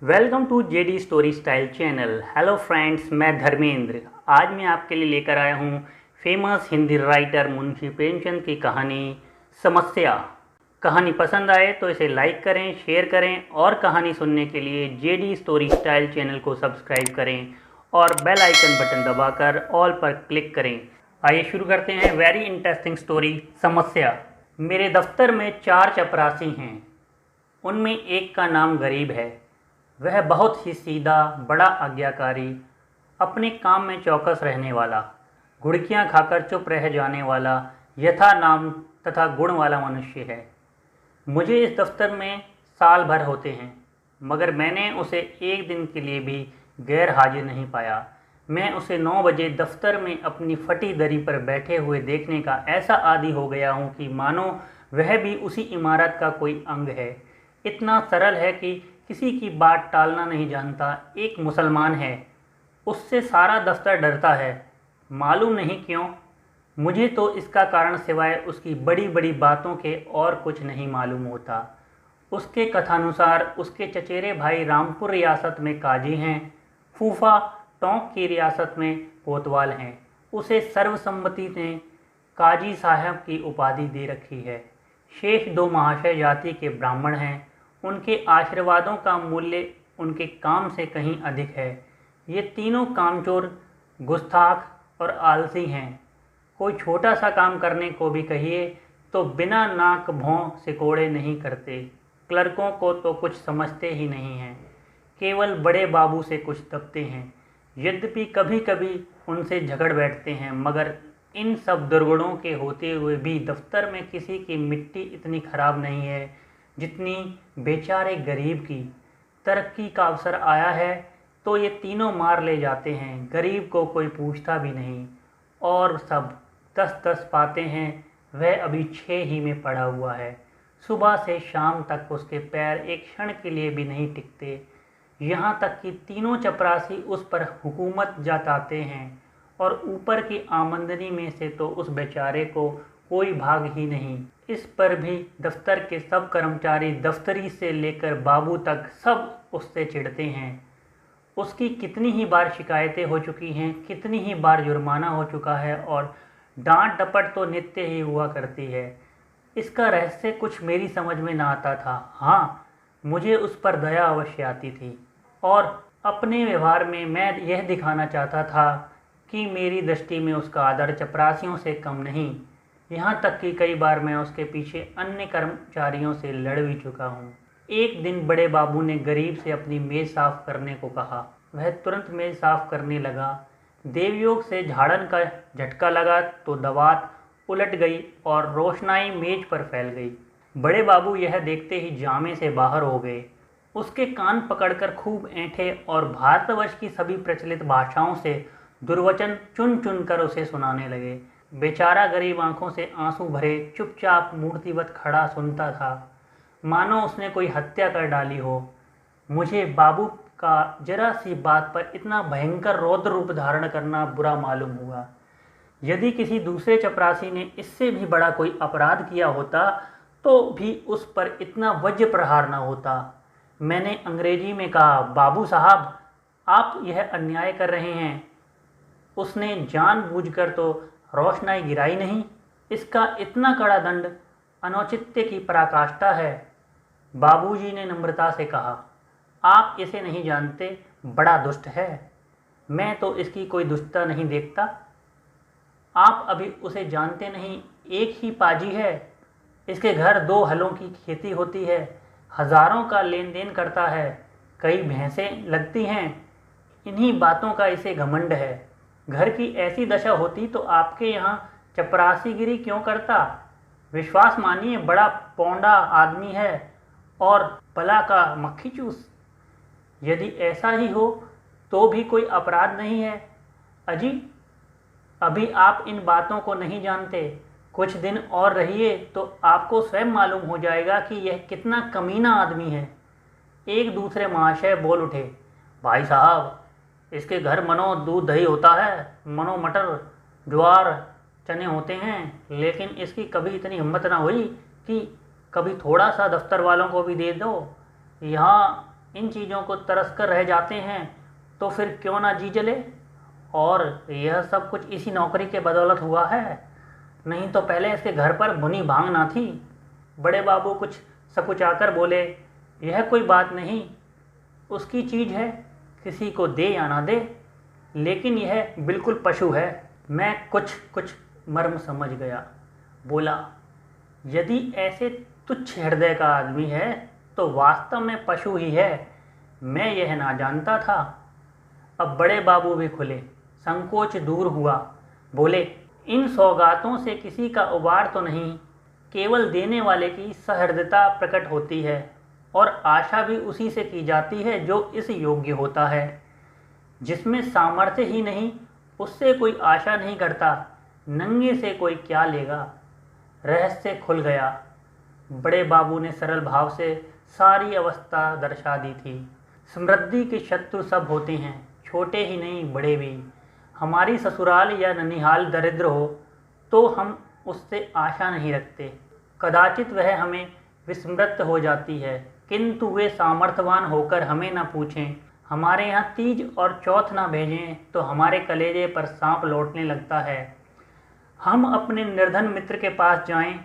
Welcome to JD story style channel. Hello friends, मैं धर्मेंद्र। आज मैं आपके लिए लेकर आया हूँ फेमस हिंदी राइटर मुंशी प्रेमचंद की कहानी समस्या। कहानी पसंद आए तो इसे लाइक करें, शेयर करें और कहानी सुनने के लिए जेडी स्टोरी स्टाइल चैनल को सब्सक्राइब करें और बेल आइकन बटन दबाकर ऑल पर क्लिक करें। आइए शुरू करते हैं। वेरी इंटरेस्टिंग स्टोरी समस्या। मेरे दफ्तर में 4 चपरासी हैं। उनमें एक का नाम गरीब है। वह बहुत ही सीधा, बड़ा आज्ञाकारी, अपने काम में चौकस रहने वाला, घुड़कियाँ खाकर चुप रह जाने वाला, यथा नाम तथा गुण वाला मनुष्य है। मुझे इस दफ्तर में साल भर होते हैं, मगर मैंने उसे एक दिन के लिए भी गैर हाजिर नहीं पाया। मैं उसे 9 बजे दफ्तर में अपनी फटी दरी पर बैठे हुए देखने का ऐसा आदी हो गया हूँ कि मानो वह भी उसी इमारत का कोई अंग है। इतना सरल है कि किसी की बात टालना नहीं जानता। एक मुसलमान है, उससे सारा दफ्तर डरता है। मालूम नहीं क्यों। मुझे तो इसका कारण सिवाय उसकी बड़ी बड़ी बातों के और कुछ नहीं मालूम होता। उसके कथानुसार उसके चचेरे भाई रामपुर रियासत में काजी हैं, फूफा टोंक की रियासत में कोतवाल हैं। उसे सर्वसम्मति ने काजी साहब की उपाधि दे रखी है। शेष 2 महाशय जाति के ब्राह्मण हैं। उनके आशीर्वादों का मूल्य उनके काम से कहीं अधिक है। ये तीनों कामचोर, गुस्ताख और आलसी हैं। कोई छोटा सा काम करने को भी कहिए तो बिना नाक भौं सिकोड़े नहीं करते। क्लर्कों को तो कुछ समझते ही नहीं हैं, केवल बड़े बाबू से कुछ दबते हैं। यद्यपि कभी कभी उनसे झगड़ बैठते हैं, मगर इन सब दुर्गुणों के होते हुए भी दफ्तर में किसी की मिट्टी इतनी खराब नहीं है जितनी बेचारे गरीब की। तरक्की का अवसर आया है तो ये तीनों मार ले जाते हैं, गरीब को कोई पूछता भी नहीं। और सब 10-10 पाते हैं। वह अभी 6 ही में पड़ा हुआ है। सुबह से शाम तक उसके पैर एक क्षण के लिए भी नहीं टिकते। यहाँ तक कि तीनों चपरासी उस पर हुकूमत जताते हैं और ऊपर की आमदनी में से तो उस बेचारे को कोई भाग ही नहीं। इस पर भी दफ्तर के सब कर्मचारी, दफ्तरी से लेकर बाबू तक, सब उससे चिढ़ते हैं। उसकी कितनी ही बार शिकायतें हो चुकी हैं, कितनी ही बार जुर्माना हो चुका है और डांट डपट तो नित्य ही हुआ करती है। इसका रहस्य कुछ मेरी समझ में ना आता था। हाँ, मुझे उस पर दया अवश्य आती थी और अपने व्यवहार में मैं यह दिखाना चाहता था कि मेरी दृष्टि में उसका आदर चपरासियों से कम नहीं। यहाँ तक कि कई बार मैं उसके पीछे अन्य कर्मचारियों से लड़ भी चुका हूँ। एक दिन बड़े बाबू ने गरीब से अपनी मेज़ साफ़ करने को कहा। वह तुरंत मेज़ साफ़ करने लगा। देवयोग से झाड़न का झटका लगा तो दवात उलट गई और रोशनाई मेज पर फैल गई। बड़े बाबू यह देखते ही जामे से बाहर हो गए। उसके कान पकड़कर खूब ऐंठे और भारतवर्ष की सभी प्रचलित भाषाओं से दुर्वचन चुन चुन कर उसे सुनाने लगे। बेचारा गरीब आंखों से आंसू भरे चुपचाप मूर्तिवत खड़ा सुनता था, मानो उसने कोई हत्या कर डाली हो। मुझे बाबू का जरा सी बात पर इतना भयंकर रौद्र रूप धारण करना बुरा मालूम हुआ। यदि किसी दूसरे चपरासी ने इससे भी बड़ा कोई अपराध किया होता तो भी उस पर इतना वज्र प्रहार न होता। मैंने अंग्रेजी में कहा, बाबू साहब, आप यह अन्याय कर रहे हैं। उसने जानबूझकर तो रोशनाई गिराई नहीं। इसका इतना कड़ा दंड अनौचित्य की पराकाष्ठा है। बाबूजी ने नम्रता से कहा, आप इसे नहीं जानते, बड़ा दुष्ट है। मैं तो इसकी कोई दुष्टता नहीं देखता। आप अभी उसे जानते नहीं। एक ही पाजी है। इसके घर 2 हलों की खेती होती है। हजारों का लेन देन करता है। कई भैंसें लगती हैं। इन्हीं बातों का इसे घमंड है। घर की ऐसी दशा होती तो आपके यहाँ चपरासीगिरी क्यों करता। विश्वास मानिए, बड़ा पौंडा आदमी है और पला का मक्खी चूस। यदि ऐसा ही हो तो भी कोई अपराध नहीं है। अजी, अभी आप इन बातों को नहीं जानते। कुछ दिन और रहिए तो आपको स्वयं मालूम हो जाएगा कि यह कितना कमीना आदमी है। एक दूसरे महाशय बोल उठे, भाई साहब, इसके घर मनो दूध दही होता है, मनो मटर ज्वार चने होते हैं, लेकिन इसकी कभी इतनी हिम्मत ना हुई कि कभी थोड़ा सा दफ्तर वालों को भी दे दो। यहाँ इन चीज़ों को तरस कर रह जाते हैं तो फिर क्यों ना जी जले। और यह सब कुछ इसी नौकरी के बदौलत हुआ है, नहीं तो पहले इसके घर पर भुनी भांग ना थी। बड़े बाबू कुछ सकुचाकर बोले, यह कोई बात नहीं, उसकी चीज़ है, किसी को दे या ना दे, लेकिन यह बिल्कुल पशु है। मैं कुछ मर्म समझ गया। बोला, यदि ऐसे तुच्छ हृदय का आदमी है तो वास्तव में पशु ही है। मैं यह ना जानता था। अब बड़े बाबू भी खुले, संकोच दूर हुआ। बोले, इन सौगातों से किसी का उबार तो नहीं, केवल देने वाले की सहृदयता प्रकट होती है, और आशा भी उसी से की जाती है जो इस योग्य होता है। जिसमें सामर्थ्य ही नहीं, उससे कोई आशा नहीं करता। नंगे से कोई क्या लेगा। रहस्य खुल गया। बड़े बाबू ने सरल भाव से सारी अवस्था दर्शा दी थी। समृद्धि के शत्रु सब होते हैं, छोटे ही नहीं बड़े भी। हमारी ससुराल या ननिहाल दरिद्र हो तो हम उससे आशा नहीं रखते। कदाचित वह हमें विस्मृत हो जाती है, किंतु वे सामर्थ्यवान होकर हमें न पूछें, हमारे यहाँ तीज और चौथ ना भेजें तो हमारे कलेजे पर सांप लौटने लगता है। हम अपने निर्धन मित्र के पास जाएं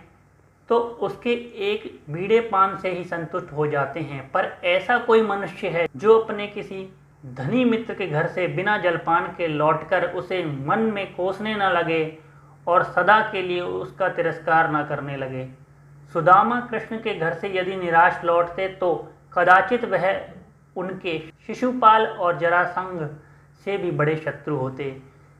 तो उसके एक बीड़े पान से ही संतुष्ट हो जाते हैं, पर ऐसा कोई मनुष्य है जो अपने किसी धनी मित्र के घर से बिना जलपान के लौटकर उसे मन में कोसने न लगे और सदा के लिए उसका तिरस्कार न करने लगे। सुदामा कृष्ण के घर से यदि निराश लौटते तो कदाचित वह उनके शिशुपाल और जरासंध से भी बड़े शत्रु होते।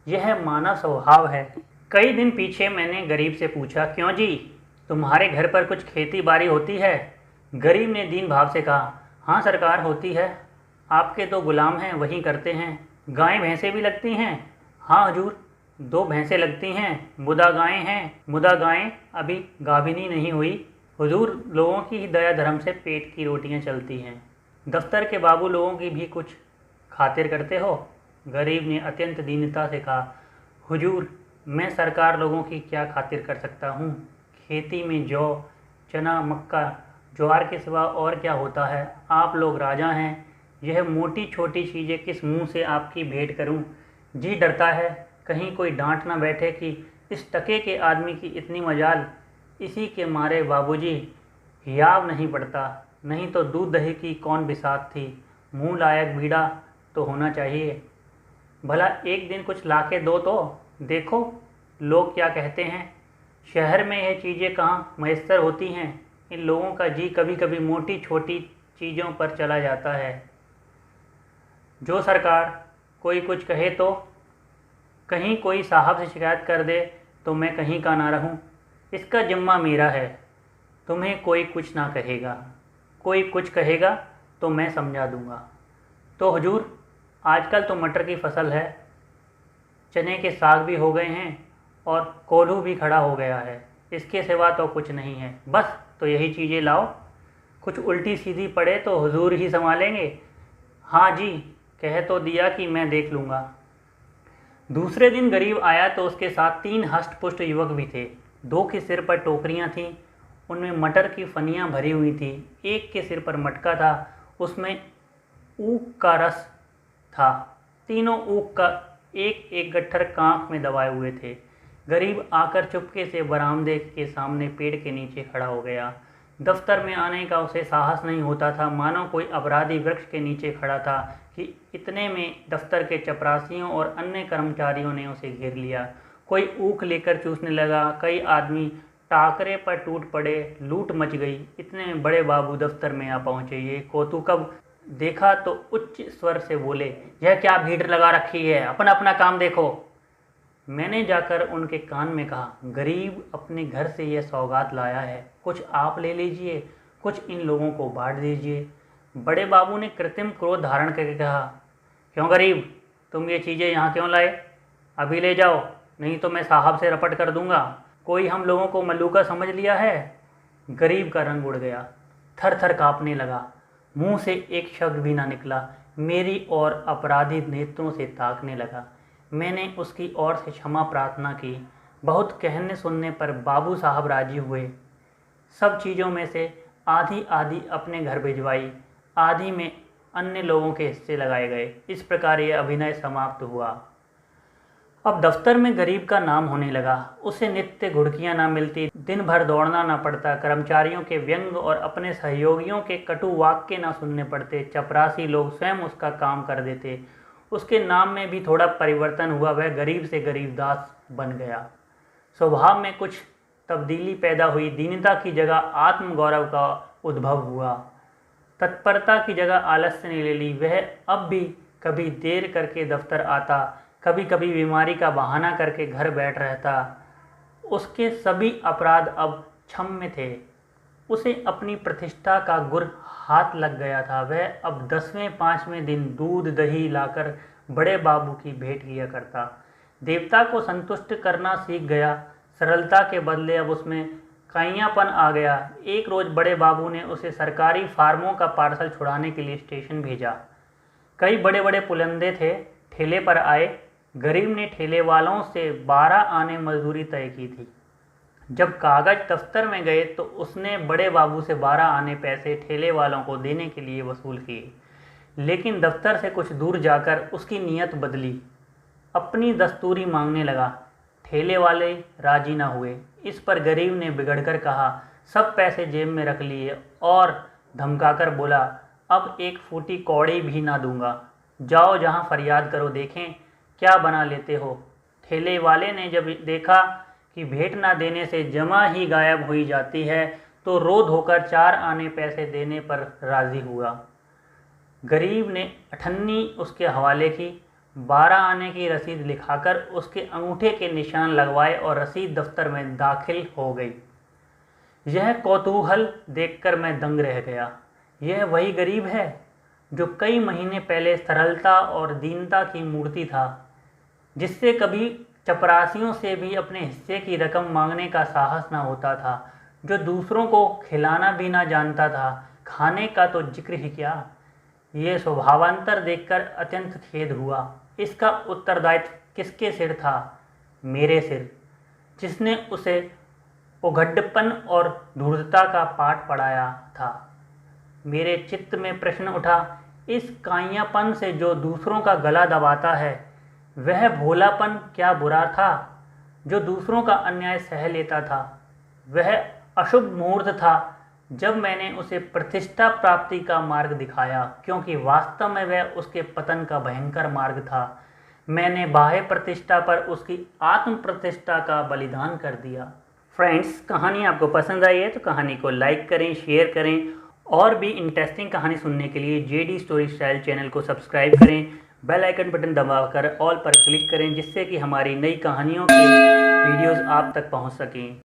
यह मानव स्वभाव है। कई दिन पीछे मैंने गरीब से पूछा, क्यों जी, तुम्हारे घर पर कुछ खेती बाड़ी होती है? गरीब ने दीन भाव से कहा, हाँ सरकार होती है, आपके तो गुलाम हैं, वही करते हैं। गायें भैंसें भी लगती हैं? हाँ हुजूर, 2 भैंसें लगती हैं, मुदा गायें हैं। मुदा गायें अभी गाभिनी नहीं हुई। हुजूर, लोगों की ही दया धर्म से पेट की रोटियां चलती हैं। दफ्तर के बाबू लोगों की भी कुछ खातिर करते हो? गरीब ने अत्यंत दीनता से कहा, हुजूर, मैं सरकार लोगों की क्या खातिर कर सकता हूँ। खेती में जौ, चना, मक्का, ज्वार के सिवा और क्या होता है। आप लोग राजा हैं, यह मोटी छोटी चीज़ें किस मुंह से आपकी भेंट करूं। जी डरता है कहीं कोई डांट ना बैठे कि इस टके के आदमी की इतनी मजाल। इसी के मारे बाबूजी हियाव नहीं पड़ता, नहीं तो दूध दही की कौन बिसात थी। मुंह लायक बीड़ा तो होना चाहिए। भला एक दिन कुछ लाके दो तो देखो लोग क्या कहते हैं। शहर में यह चीज़ें कहाँ मैसर होती हैं। इन लोगों का जी कभी कभी मोटी छोटी चीज़ों पर चला जाता है। जो सरकार कोई कुछ कहे तो कहीं कोई साहब से शिकायत कर दे तो मैं कहीं का ना रहूं। इसका जिम्मा मेरा है। तुम्हें कोई कुछ ना कहेगा, कोई कुछ कहेगा तो मैं समझा दूंगा। तो हुजूर, आजकल तो मटर की फसल है, चने के साग भी हो गए हैं और कोल्हू भी खड़ा हो गया है। इसके सिवा तो कुछ नहीं है। बस तो यही चीज़ें लाओ। कुछ उल्टी सीधी पड़े तो हुजूर ही संभालेंगे। हाँ जी, कह तो दिया कि मैं देख लूँगा। दूसरे दिन गरीब आया तो उसके साथ 3 हष्टपुष्ट युवक भी थे। 2 के सिर पर टोकरियाँ थीं, उनमें मटर की फनियाँ भरी हुई थी। एक के सिर पर मटका था, उसमें ऊख का रस था। तीनों ऊख का एक एक गट्ठर कांख में दबाए हुए थे। गरीब आकर चुपके से बरामदे के सामने पेड़ के नीचे खड़ा हो गया। दफ्तर में आने का उसे साहस नहीं होता था, मानो कोई अपराधी वृक्ष के नीचे खड़ा था कि इतने में दफ्तर के चपरासियों और अन्य कर्मचारियों ने उसे घेर लिया। कोई ऊख लेकर चूसने लगा, कई आदमी टाकरे पर टूट पड़े, लूट मच गई। इतने में बड़े बाबू दफ्तर में आ पहुँचे। ये कौतुकब देखा तो उच्च स्वर से बोले, यह क्या भीड़ लगा रखी है, अपना अपना काम देखो। मैंने जाकर उनके कान में कहा, गरीब अपने घर से यह सौगात लाया है, कुछ आप ले लीजिए, कुछ इन लोगों को बांट दीजिए। बड़े बाबू ने कृत्रिम क्रोध धारण करके कहा, क्यों गरीब, तुम ये चीज़ें यहाँ क्यों लाए? अभी ले जाओ, नहीं तो मैं साहब से रपट कर दूंगा। कोई हम लोगों को मल्लूका समझ लिया है। गरीब का रंग उड़ गया, थर थर काँपने लगा, मुंह से एक शब्द भी ना निकला। मेरी ओर अपराधी नेत्रों से ताकने लगा। मैंने उसकी ओर से क्षमा प्रार्थना की। बहुत कहने सुनने पर बाबू साहब राजी हुए। सब चीज़ों में से आधी आधी अपने घर भिजवाई, आधी में अन्य लोगों के हिस्से लगाए गए। इस प्रकार यह अभिनय समाप्त हुआ। अब दफ्तर में गरीब का नाम होने लगा। उसे नित्य घुड़कियां ना मिलती, दिन भर दौड़ना ना पड़ता, कर्मचारियों के व्यंग और अपने सहयोगियों के कटु वाक्य ना सुनने पड़ते, चपरासी लोग स्वयं उसका काम कर देते। उसके नाम में भी थोड़ा परिवर्तन हुआ, वह गरीब से गरीबदास बन गया। स्वभाव में कुछ तब्दीली पैदा हुई, दीनता की जगह आत्मगौरव का उद्भव हुआ, तत्परता की जगह आलस्य ने ले ली। वह अब भी कभी देर करके दफ्तर आता, कभी कभी बीमारी का बहाना करके घर बैठ रहता। उसके सभी अपराध अब क्षम्य थे। उसे अपनी प्रतिष्ठा का गुर हाथ लग गया था। वह अब 10वें 5वें दिन दूध दही लाकर बड़े बाबू की भेंट किया करता। देवता को संतुष्ट करना सीख गया। सरलता के बदले अब उसमें काइयापन आ गया। एक रोज़ बड़े बाबू ने उसे सरकारी फार्मों का पार्सल छुड़ाने के लिए स्टेशन भेजा। कई बड़े बड़े पुलंदे थे, ठेले पर आए। गरीब ने ठेले वालों से 12 आने मजदूरी तय की थी। जब कागज दफ्तर में गए तो उसने बड़े बाबू से 12 आने पैसे ठेले वालों को देने के लिए वसूल किए। लेकिन दफ्तर से कुछ दूर जाकर उसकी नीयत बदली, अपनी दस्तूरी मांगने लगा। ठेले वाले राजी न हुए। इस पर गरीब ने बिगड़कर कहा, सब पैसे जेब में रख लिए और धमकाकर बोला, अब एक फूटी कौड़ी भी ना दूंगा। जाओ जहां फरियाद करो, देखें क्या बना लेते हो। ठेले वाले ने जब देखा कि भेंट ना देने से जमा ही गायब हुई जाती है तो रोध होकर 4 आने पैसे देने पर राजी हुआ। गरीब ने अठन्नी उसके हवाले की। 12 आने की रसीद लिखाकर उसके अंगूठे के निशान लगवाए और रसीद दफ्तर में दाखिल हो गई। यह कौतूहल देखकर मैं दंग रह गया। यह वही गरीब है जो कई महीने पहले सरलता और दीनता की मूर्ति था, जिससे कभी चपरासियों से भी अपने हिस्से की रकम मांगने का साहस न होता था, जो दूसरों को खिलाना भी ना जानता था, खाने का तो जिक्र ही क्या। ये स्वभावांतर देखकर अत्यंत खेद हुआ। इसका उत्तरदायित्व किसके सिर था? मेरे सिर, जिसने उसे उघड्डपन और धूर्तता का पाठ पढ़ाया था। मेरे चित्त में प्रश्न उठा, इस काइयापन से जो दूसरों का गला दबाता है, वह भोलापन क्या बुरा था? जो दूसरों का अन्याय सह लेता था, वह अशुभ मुहूर्त था जब मैंने उसे प्रतिष्ठा प्राप्ति का मार्ग दिखाया, क्योंकि वास्तव में वह उसके पतन का भयंकर मार्ग था। मैंने बाह्य प्रतिष्ठा पर उसकी आत्म प्रतिष्ठा का बलिदान कर दिया। फ्रेंड्स, कहानी आपको पसंद आई है तो कहानी को लाइक करें, शेयर करें और भी इंटरेस्टिंग कहानी सुनने के लिए जेडी स्टोरी स्टाइल चैनल को सब्सक्राइब करें। बेल आइकन बटन दबाकर ऑल पर क्लिक करें, जिससे कि हमारी नई कहानियों की वीडियोस आप तक पहुंच सकें।